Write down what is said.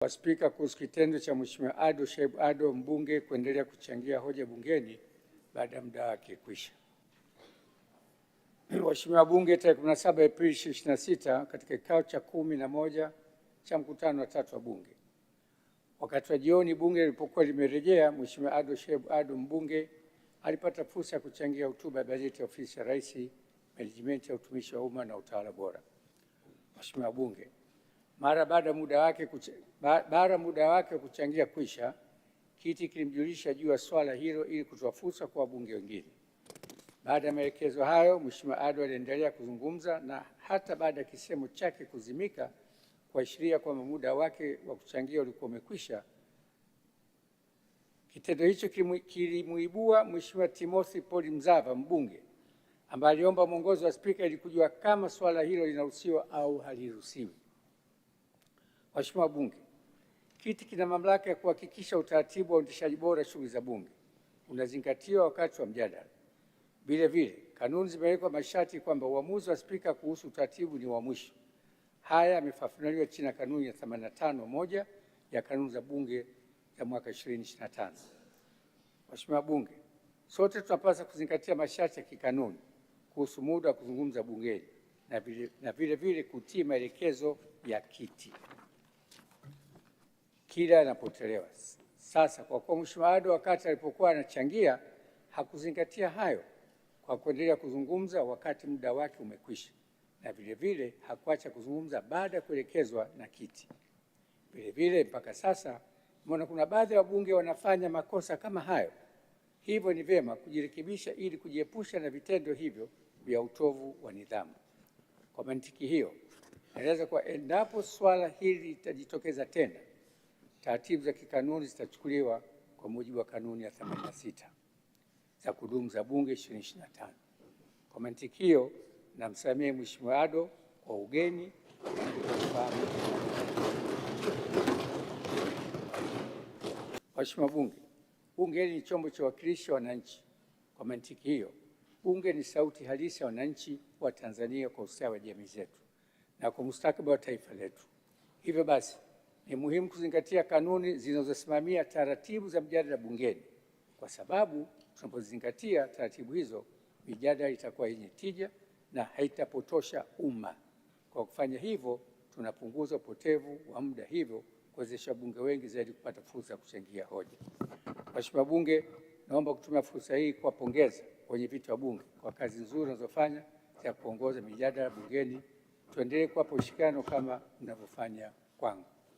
wa Spika kuhusu kitendo cha Mheshimiwa Ado Shaibu Ado mbunge kuendelea kuchangia hoja bungeni baada ya muda wake kwisha. Mheshimiwa Bunge tarehe 17 Aprili 2026 katika kikao cha 11 cha mkutano wa 3 wa Bunge. Wakati wa jioni Bunge lilipokuwa limerejea, Mheshimiwa Ado Shaibu Ado mbunge alipata fursa ya kuchangia hotuba ya bajeti ya Ofisi ya Rais, Menejimenti ya Utumishi wa Umma na Utawala Bora. Mheshimiwa Bunge, mara baada muda wake wa kuchangia kwisha, kiti kilimjulisha juu ya swala hilo ili kutoa fursa kwa wabunge wengine. Baada ya maelekezo hayo, Mheshimiwa Ado aliendelea kuzungumza na hata baada ya kisemo chake kuzimika kuashiria kwamba muda wake wa kuchangia ulikuwa umekwisha. Kitendo hicho kilimuibua Mheshimiwa Timothy Paul Mzava mbunge ambaye aliomba mwongozo wa Spika ili kujua kama swala hilo linaruhusiwa au haliruhusiwi. Mheshimiwa Bunge, kiti kina mamlaka ya kuhakikisha utaratibu wa uendeshaji bora shughuli za Bunge unazingatiwa wakati wa mjadala. Vile vile, kanuni zimewekwa masharti kwamba uamuzi wa Spika kuhusu utaratibu ni wa mwisho. Haya yamefafanuliwa chini ya kanuni ya 85(1) ya kanuni za Bunge ya mwaka 2025. Mheshimiwa Bunge, sote tunapaswa kuzingatia masharti ya kikanuni kuhusu muda wa kuzungumza bungeni na vile vile kutii maelekezo ya kiti kila anapotolewa. Sasa kwa kuwa Mheshimiwa Ado wakati alipokuwa anachangia hakuzingatia hayo kwa kuendelea kuzungumza wakati muda wake umekwisha, na vile vile hakuacha kuzungumza baada ya kuelekezwa na kiti. Vile vile mpaka sasa mbona kuna baadhi ya wabunge wanafanya makosa kama hayo. Hivyo ni vyema kujirekebisha ili kujiepusha na vitendo hivyo vya utovu wa nidhamu. Kwa mantiki hiyo, naeleza kuwa endapo swala hili litajitokeza tena, taratibu za kikanuni zitachukuliwa kwa mujibu wa kanuni ya 86 za kudumu za Bunge 2025. Kwa mantiki hiyo, namsamehe Mheshimiwa Ado kwa ugeni. Mheshimiwa Bunge, Bunge ni chombo cha uwakilishi wa wananchi. Kwa mantiki hiyo, Bunge ni sauti halisi ya wananchi wa Tanzania kwa ustawi wa jamii zetu na kwa mustakabali wa taifa letu. Hivyo basi, ni muhimu kuzingatia kanuni zinazosimamia taratibu za mjadala bungeni, kwa sababu tunapozingatia taratibu hizo, mijadala itakuwa yenye tija na haitapotosha umma. Kwa kufanya hivyo, tunapunguza upotevu wa muda, hivyo kuwezesha wabunge wengi zaidi kupata fursa ya kuchangia hoja. Mheshimiwa Bunge, naomba kutumia fursa hii kuwapongeza wenyeviti wa Bunge kwa kazi nzuri wanazofanya ya kuongoza mijadala bungeni. Tuendelee kuwapa ushirikiano kama mnavyofanya kwangu.